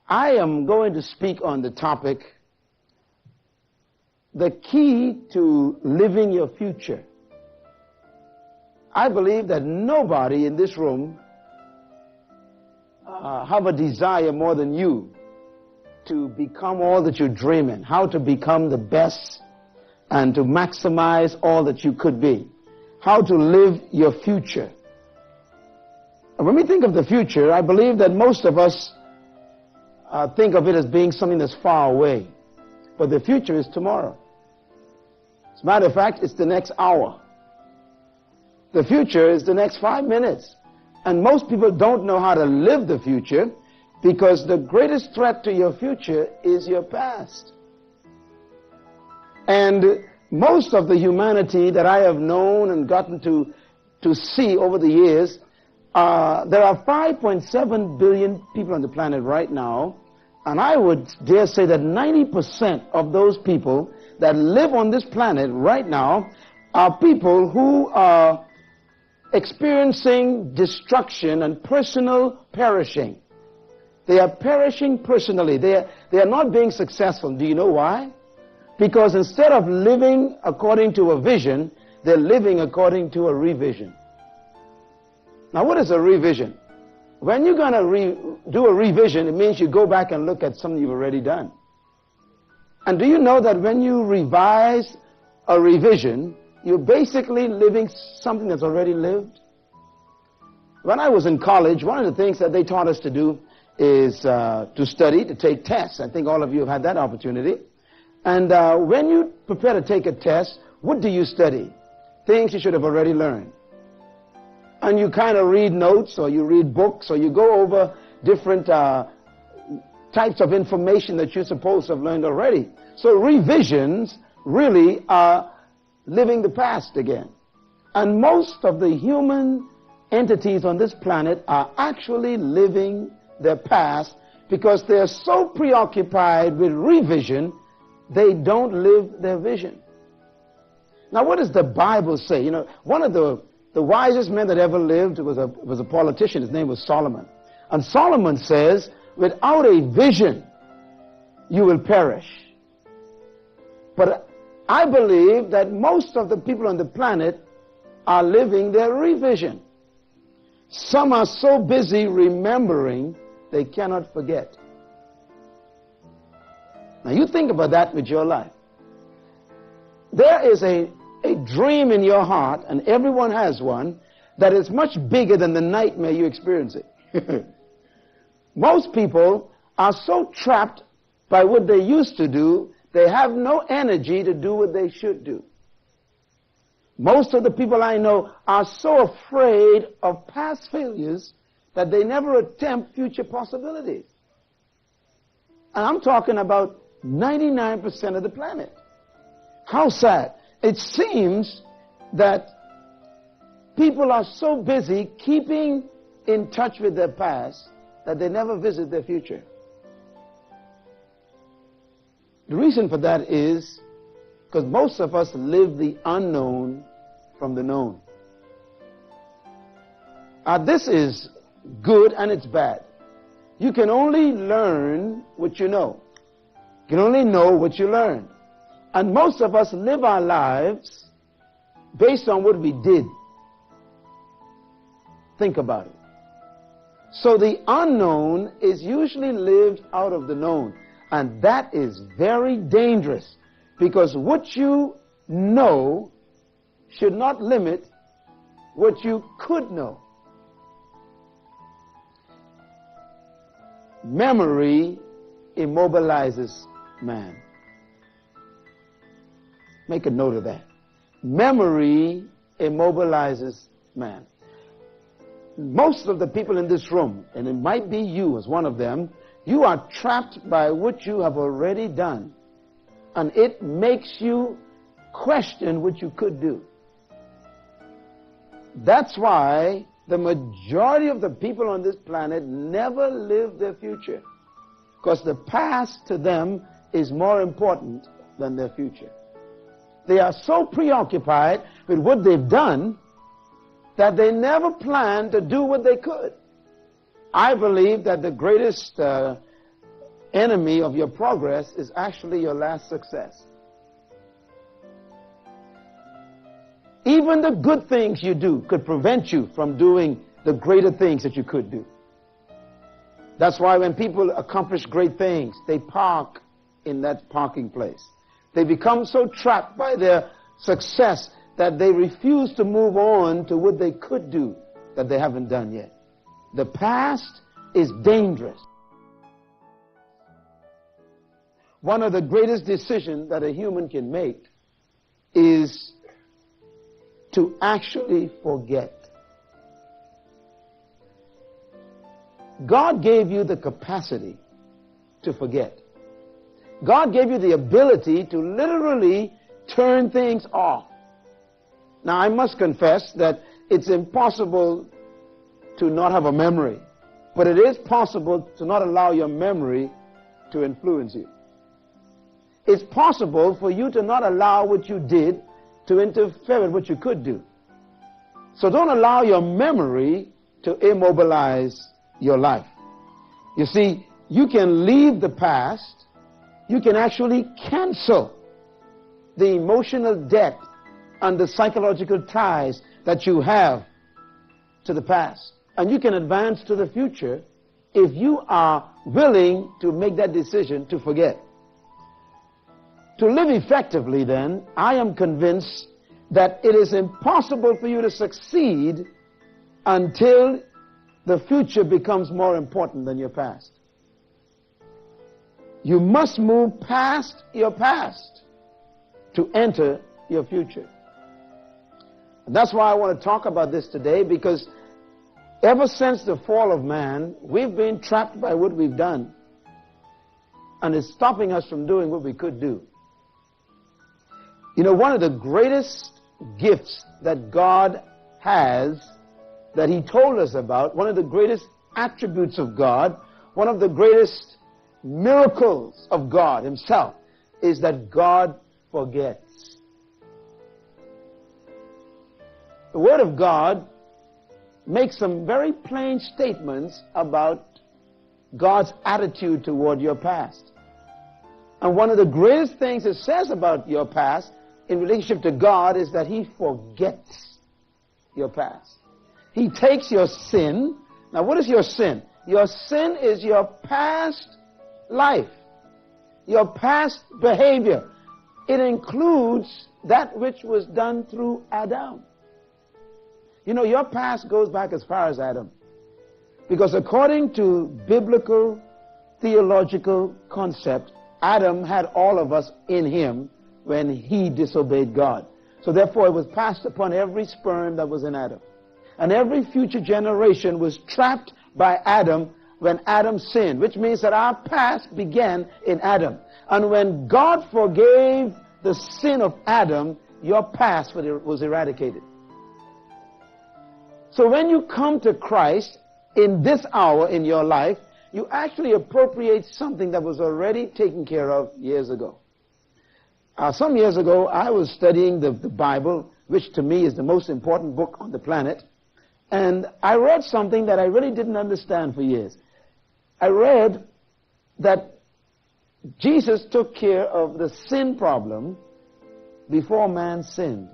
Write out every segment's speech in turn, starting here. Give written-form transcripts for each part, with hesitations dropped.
I am going to speak on the topic, the key to living your future. I believe that nobody in this room have a desire more than you to become all that you're dreaming, how to become the best and to maximize all that you could be, how to live your future. And when we think of the future, I believe that most of us think of it as being something that's far away. But the future is tomorrow. As a matter of fact, it's the next hour. The future is the next 5 minutes. And most people don't know how to live the future because the greatest threat to your future is your past. And most of the humanity that I have known and gotten to see over the years, there are 5.7 billion people on the planet right now, and I would dare say that 90% of those people that live on this planet right now are people who are experiencing destruction and personal perishing. They are perishing personally. They are not being successful. Do you know why? Because instead of living according to a vision, they're living according to a revision. Now, what is a revision? When you're going to do a revision, it means you go back and look at something you've already done. And do you know that when you revise a revision, you're basically living something that's already lived? When I was in college, one of the things that they taught us to do is to study, to take tests. I think all of you have had that opportunity. And when you prepare to take a test, what do you study? Things you should have already learned. And you kind of read notes, or you read books, or you go over different types of information that you're supposed to have learned already. So revisions really are living the past again. And most of the human entities on this planet are actually living their past because they're so preoccupied with revision, they don't live their vision. Now, what does the Bible say? You know, one of the wisest men that ever lived was a politician. His name was Solomon. And Solomon says, without a vision, you will perish. But I believe that most of the people on the planet are living their revision. Some are so busy remembering, they cannot forget. Now, you think about that with your life. There is a dream in your heart, and everyone has one, that is much bigger than the nightmare you experience it. Most people are so trapped by what they used to do, they have no energy to do what they should do. Most of the people I know are so afraid of past failures that they never attempt future possibilities. And I'm talking about 99% of the planet. How sad. It seems that people are so busy keeping in touch with their past that they never visit their future. The reason for that is because most of us live the unknown from the known. This is good and it's bad. You can only learn what you know. You can only know what you learn. And most of us live our lives based on what we did. Think about it. So the unknown is usually lived out of the known. And that is very dangerous because what you know should not limit what you could know. Memory immobilizes man. Make a note of that. Memory immobilizes man. Most of the people in this room, and it might be you as one of them, you are trapped by what you have already done. And it makes you question what you could do. That's why the majority of the people on this planet never live their future. Because the past to them is more important than their future. They are so preoccupied with what they've done that they never plan to do what they could. I believe that the greatest enemy of your progress is actually your last success. Even the good things you do could prevent you from doing the greater things that you could do. That's why when people accomplish great things, they park in that parking place. They become so trapped by their success that they refuse to move on to what they could do that they haven't done yet. The past is dangerous. One of the greatest decisions that a human can make is to actually forget. God gave you the capacity to forget. God gave you the ability to literally turn things off. Now, I must confess that it's impossible to not have a memory, but it is possible to not allow your memory to influence you. It's possible for you to not allow what you did to interfere with what you could do. So don't allow your memory to immobilize your life. You see, you can leave the past. You can actually cancel the emotional debt and the psychological ties that you have to the past. And you can advance to the future if you are willing to make that decision to forget. To live effectively, then, I am convinced that it is impossible for you to succeed until the future becomes more important than your past. You must move past your past to enter your future. And that's why I want to talk about this today, because ever since the fall of man, we've been trapped by what we've done, and it's stopping us from doing what we could do. You know, one of the greatest gifts that God has, that He told us about, one of the greatest attributes of God, one of the greatest miracles of God Himself, is that God forgets. The Word of God makes some very plain statements about God's attitude toward your past. And one of the greatest things it says about your past in relationship to God is that He forgets your past. He takes your sin. Now, what is your sin? Your sin is your past life, your past behavior. It includes that which was done through Adam. You know, your past goes back as far as Adam. Because according to biblical, theological concept, Adam had all of us in him when he disobeyed God. So therefore, it was passed upon every sperm that was in Adam. And every future generation was trapped by Adam when Adam sinned, which means that our past began in Adam. And when God forgave the sin of Adam, your past was eradicated. So when you come to Christ in this hour in your life, you actually appropriate something that was already taken care of years ago. Some years ago, I was studying the Bible, which to me is the most important book on the planet. And I read something that I really didn't understand for years. I read that Jesus took care of the sin problem before man sinned.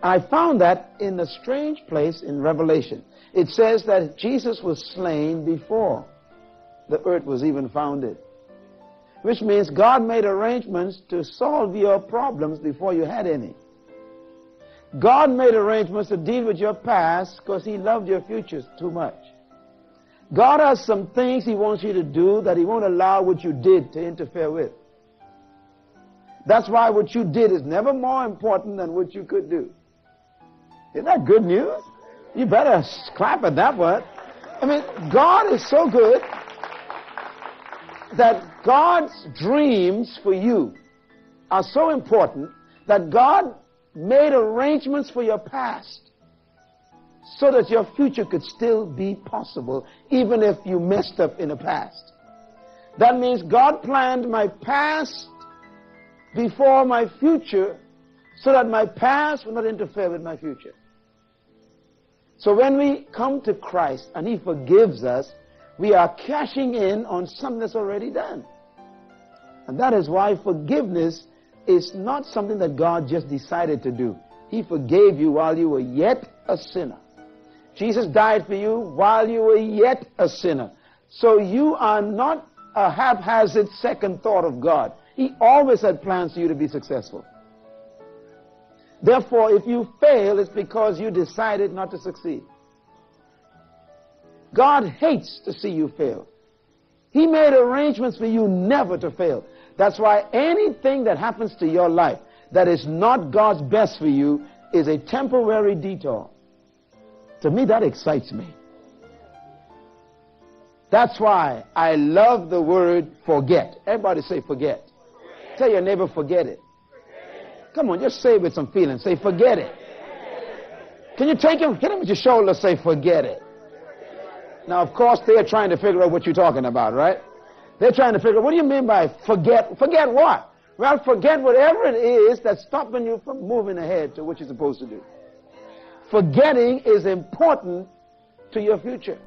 I found that in a strange place in Revelation. It says that Jesus was slain before the earth was even founded, which means God made arrangements to solve your problems before you had any. God made arrangements to deal with your past because He loved your future too much. God has some things He wants you to do that He won't allow what you did to interfere with. That's why what you did is never more important than what you could do. Isn't that good news? You better clap at that one. I mean, God is so good that God's dreams for you are so important that God made arrangements for your past so that your future could still be possible even if you messed up in the past. That means God planned my past before my future so that my past will not interfere with my future. So when we come to Christ and He forgives us, We are cashing in on something that's already done. And that is why forgiveness is not something that God just decided to do. He forgave you while you were yet a sinner. Jesus died for you while you were yet a sinner. So you are not a haphazard second thought of God. He always had plans for you to be successful. Therefore, if you fail, it's because you decided not to succeed. God hates to see you fail. He made arrangements for you never to fail. That's why anything that happens to your life that is not God's best for you is a temporary detour. To me, that excites me. That's why I love the word forget. Everybody say forget. Tell your neighbor, forget it. Come on, just say it with some feeling. Say, forget it. Can you take him, hit him with your shoulder, say, forget it. Now, of course, they're trying to figure out what you're talking about, right? They're trying to figure out, what do you mean by forget? Forget what? Well, forget whatever it is that's stopping you from moving ahead to what you're supposed to do. Forgetting is important to your future.